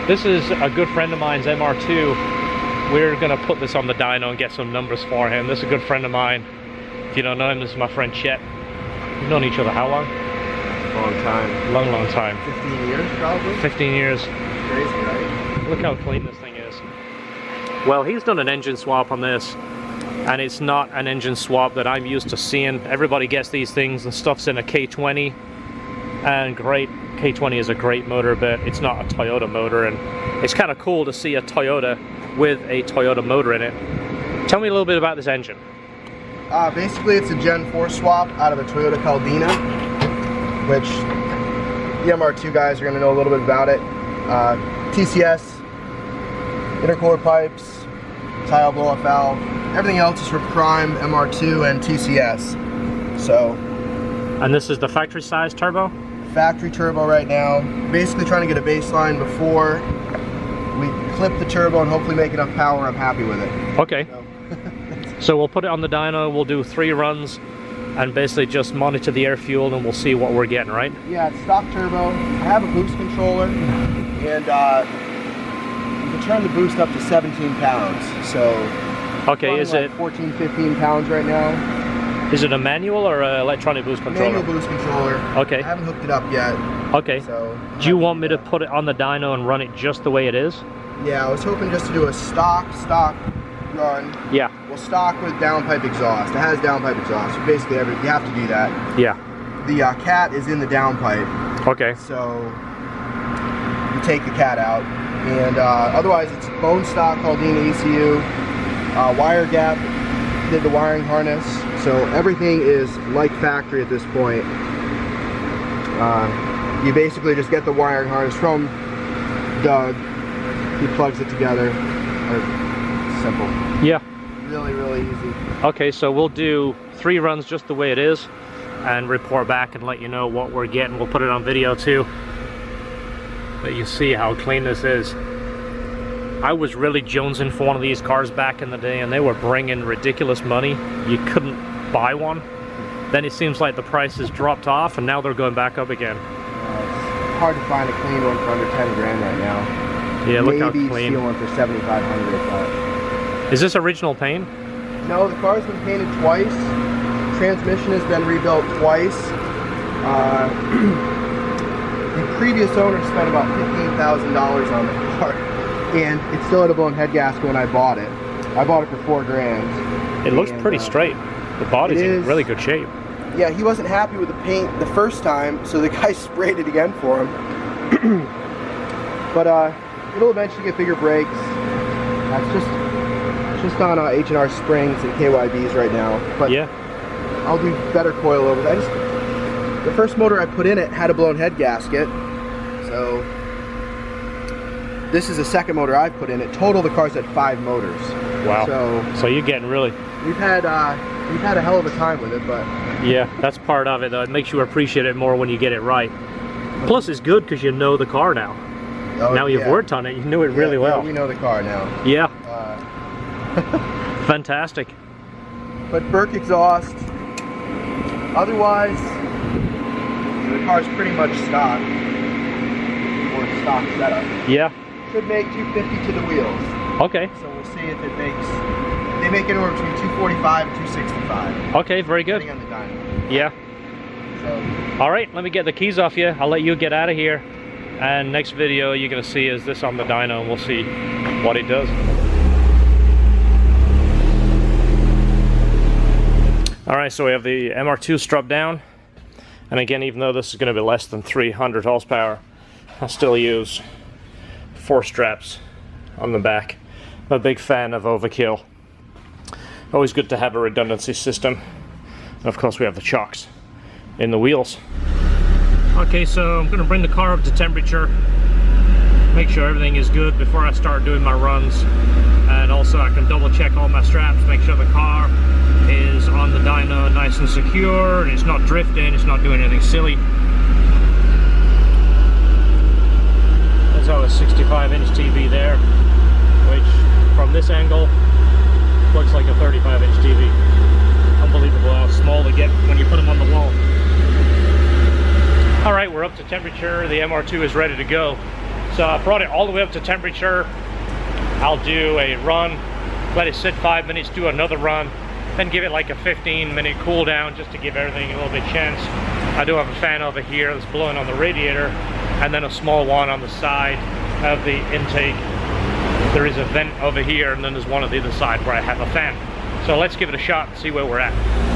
This is a good friend of mine's MR2. We're gonna put this on the dyno and get some numbers for him. This is a good friend of mine. If you don't know him, this is my friend Chet. We've known each other how long? Long time. Long time. 15 years probably? 15 years. Crazy, right? Look how clean this thing is. Well, he's done an engine swap on this, and it's not an engine swap that I'm used to seeing. Everybody gets these things and stuffs in a K20, and great. K20 is a great motor, but it's not a Toyota motor, and it's kind of cool to see a Toyota with a Toyota motor in it. Tell me a little bit about this engine. Basically, it's a Gen 4 swap out of a Toyota Caldina, which the MR2 guys are going to know a little bit about it. TCS, intercooler pipes, tile blow-off valve. Everything else is for Prime, MR2, and TCS. So. And this is the factory size turbo? Factory turbo right now. Basically trying to get a baseline before we clip the turbo and hopefully make enough power. I'm happy with it. Okay. So we'll put it on the dyno, we'll do 3 runs and basically just monitor the air fuel and we'll see what we're getting, right? Yeah, it's stock turbo. I have a boost controller and you can turn the boost up to 17 pounds. So okay, is it 14, 15 pounds right now? Is it a manual or an electronic boost controller? Manual boost controller. Okay. I haven't hooked it up yet. Okay. So do you want me to put it on the dyno and run it just the way it is? Yeah, I was hoping just to do a stock run. Yeah. Well, stock with downpipe exhaust. It has downpipe exhaust. So basically, you have to do that. Yeah. The cat is in the downpipe. Okay. So you take the cat out, and otherwise it's bone stock Caldina ECU, wire gap. Did the wiring harness, so everything is like factory at this point. You basically just get the wiring harness from Doug. He plugs it together. Simple. Yeah. Really easy. Okay, so we'll do 3 runs just the way it is and report back and let you know what we're getting. We'll put it on video too, but you see how clean this is. I was really jonesing for one of these cars back in the day, and they were bringing ridiculous money. You couldn't buy one. Then it seems like the price has dropped off, and now they're going back up again. It's hard to find a clean one for under 10 grand right now. Yeah, look how clean. Maybe steal one for 7,500. But is this original paint? No, the car's been painted twice. Transmission has been rebuilt twice. The previous owner spent about $15,000 on the car. And it still had a blown head gasket when I bought it. I bought it for $4 grand. It looks pretty straight. The body's in really good shape. Yeah, he wasn't happy with the paint the first time, so the guy sprayed it again for him. But it'll eventually get bigger brakes. That's just on H&R springs and KYBs right now. But yeah, I'll do better coilovers. The first motor I put in it had a blown head gasket, so. This is the second motor I've put in it. Total, the car's had 5 motors. Wow. So you're getting really. We've had a hell of a time with it, but. Yeah, that's part of it though. It makes you appreciate it more when you get it right. Plus, it's good because you know the car now. Oh, now you've worked on it. You knew it really well. Yeah, we know the car now. Yeah. Fantastic. But Burke exhaust. Otherwise, the car's pretty much stock. Or stock setup. Yeah. Should make 250 to the wheels. Okay. So we'll see if it makes. They make anywhere between 245 and 265. Okay, very good. Depending on the dyno. Yeah. So. All right, let me get the keys off you. I'll let you get out of here. And next video you're gonna see is this on the dyno, and we'll see what it does. All right, so we have the MR2 strapped down, and again, even though this is gonna be less than 300 horsepower, I still use 4 straps on the back. I'm a big fan of overkill. Always good to have a redundancy system. And of course we have the chocks in the wheels. Okay, so I'm going to bring the car up to temperature, make sure everything is good before I start doing my runs, and also I can double check all my straps, make sure the car is on the dyno nice and secure, and it's not drifting, it's not doing anything silly. There's our 65-inch TV there, which from this angle looks like a 35-inch TV. Unbelievable how small they get when you put them on the wall. Alright, we're up to temperature. The MR2 is ready to go. So I brought it all the way up to temperature. I'll do a run, let it sit 5 minutes, do another run, then give it like a 15-minute cool down just to give everything a little bit chance. I do have a fan over here that's blowing on the radiator, and then a small one on the side of the intake. There is a vent over here, and then there's one on the other side where I have a fan. So let's give it a shot and see where we're at.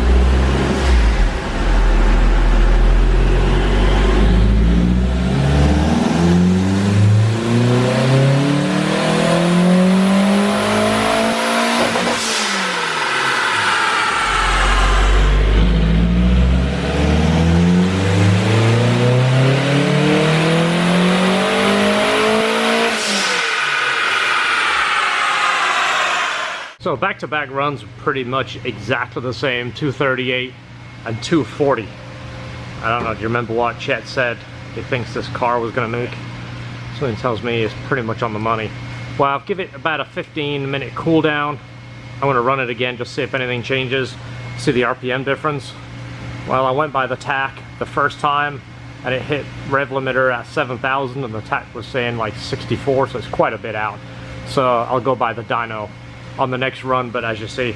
So back-to-back runs pretty much exactly the same, 238 and 240. I don't know, do you remember what Chet said he thinks this car was going to make? Something tells me it's pretty much on the money. Well, I'll give it about a 15-minute cool down. I'm going to run it again, just see if anything changes, see the RPM difference. Well, I went by the TAC the first time, and it hit rev limiter at 7,000, and the TAC was saying like 64, so it's quite a bit out. So I'll go by the dyno on the next run, but as you see,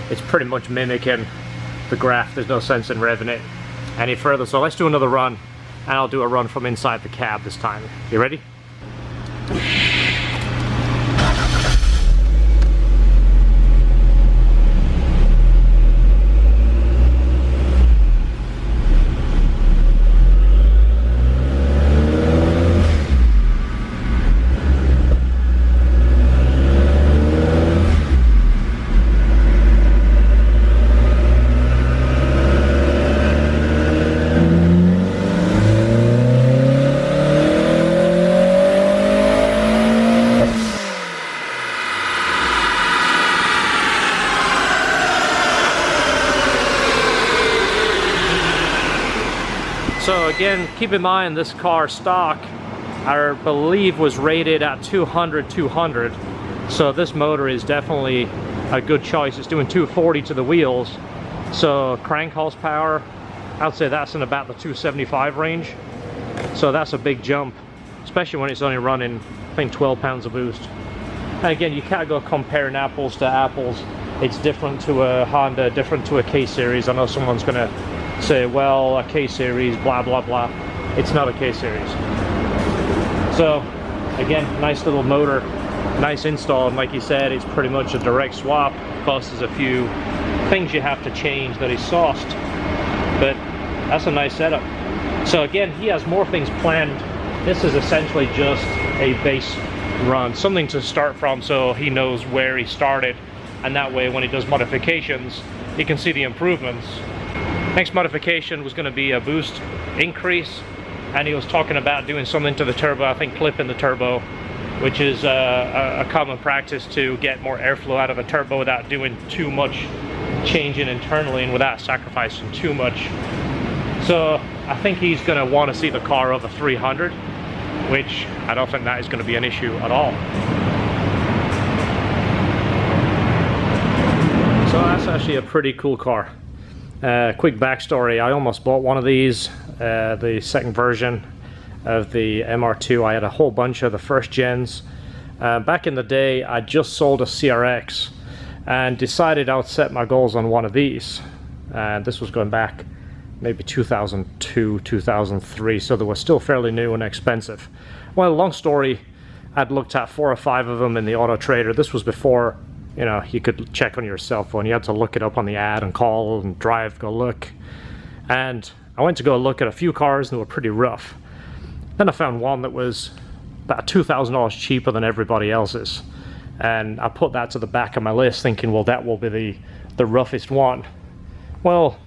it's pretty much mimicking the graph. There's no sense in revving it any further. So let's do another run, and I'll do a run from inside the cab this time. You ready? So again, keep in mind this car stock, I believe, was rated at 200/200. So this motor is definitely a good choice. It's doing 240 to the wheels. So crank horsepower, I'd say that's in about the 275 range. So that's a big jump, especially when it's only running, I think, 12 pounds of boost. And again, you can't go comparing apples to apples. It's different to a Honda, different to a K-Series. I know someone's gonna say, well, a K-Series, blah, blah, blah. It's not a K-Series. So, again, nice little motor, nice install, and like you said, it's pretty much a direct swap. Of course, there's a few things you have to change that is sourced, but that's a nice setup. So again, he has more things planned. This is essentially just a base run, something to start from so he knows where he started, and that way when he does modifications, he can see the improvements. Next modification was going to be a boost increase, and he was talking about doing something to the turbo, I think clipping the turbo, which is a common practice to get more airflow out of the turbo without doing too much changing internally and without sacrificing too much. So I think he's going to want to see the car over 300, which I don't think that is going to be an issue at all. So that's actually a pretty cool car. Quick backstory, I almost bought one of these, the second version of the MR2. I had a whole bunch of the first gens. Back in the day, I just sold a CRX and decided I would set my goals on one of these. This was going back maybe 2002, 2003, so they were still fairly new and expensive. Well, long story, I'd looked at 4 or 5 of them in the Auto Trader. This was before, you know, you could check on your cell phone. You had to look it up on the ad and call and drive, go look. And I went to go look at a few cars and they were pretty rough. Then I found one that was about $2,000 cheaper than everybody else's. And I put that to the back of my list thinking, well, that will be the roughest one. Well,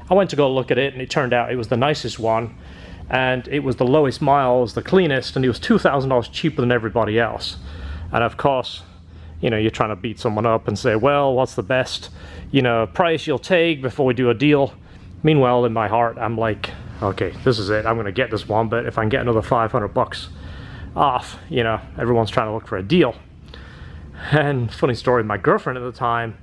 I went to go look at it and it turned out it was the nicest one. And it was the lowest miles, the cleanest, and it was $2,000 cheaper than everybody else. And of course, you know, you're trying to beat someone up and say, well, what's the best, you know, price you'll take before we do a deal? Meanwhile, in my heart, I'm like, okay, this is it. I'm going to get this one, but if I can get another 500 bucks off, you know, everyone's trying to look for a deal. And funny story, my girlfriend at the time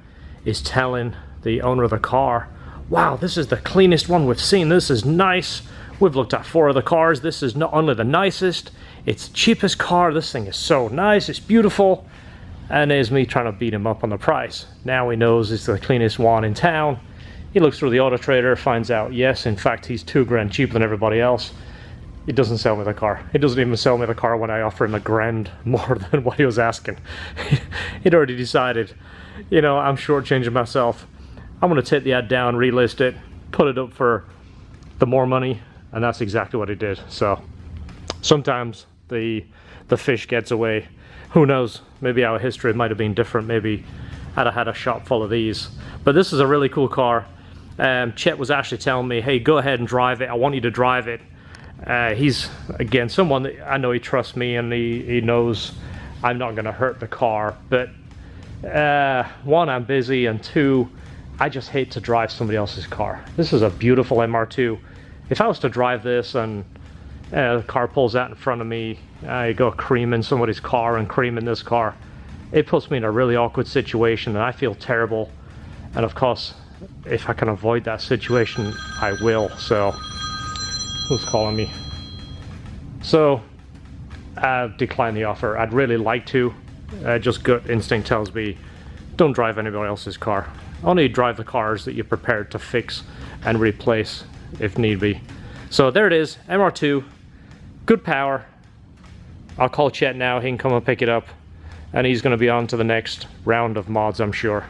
is telling the owner of the car, wow, this is the cleanest one we've seen. This is nice. We've looked at 4 other cars. This is not only the nicest, it's the cheapest car. This thing is so nice, it's beautiful. And there's me trying to beat him up on the price. Now he knows it's the cleanest one in town. He looks through the Auto Trader, finds out, yes, in fact, he's $2 cheaper than everybody else. He doesn't sell me the car. He doesn't even sell me the car when I offer him $1,000 more than what he was asking. He'd already decided, you know, I'm shortchanging myself. I'm gonna take the ad down, relist it, put it up for the more money, and that's exactly what he did. So sometimes the fish gets away. Who knows? Maybe our history might have been different. Maybe I'd have had a shop full of these. But this is a really cool car. Chet was actually telling me, hey, go ahead and drive it. I want you to drive it. He's, again, someone that I know he trusts me, and he knows I'm not going to hurt the car. But 1, I'm busy, and 2, I just hate to drive somebody else's car. This is a beautiful MR2. If I was to drive this and the car pulls out in front of me, I go creaming somebody's car and creaming this car, it puts me in a really awkward situation, and I feel terrible. And of course, if I can avoid that situation, I will. So who's calling me? So I've declined the offer. I'd really like to. Just gut instinct tells me, don't drive anybody else's car. Only drive the cars that you're prepared to fix and replace if need be. So there it is, MR2, good power. I'll call Chet now, he can come and pick it up, and he's going to be on to the next round of mods, I'm sure.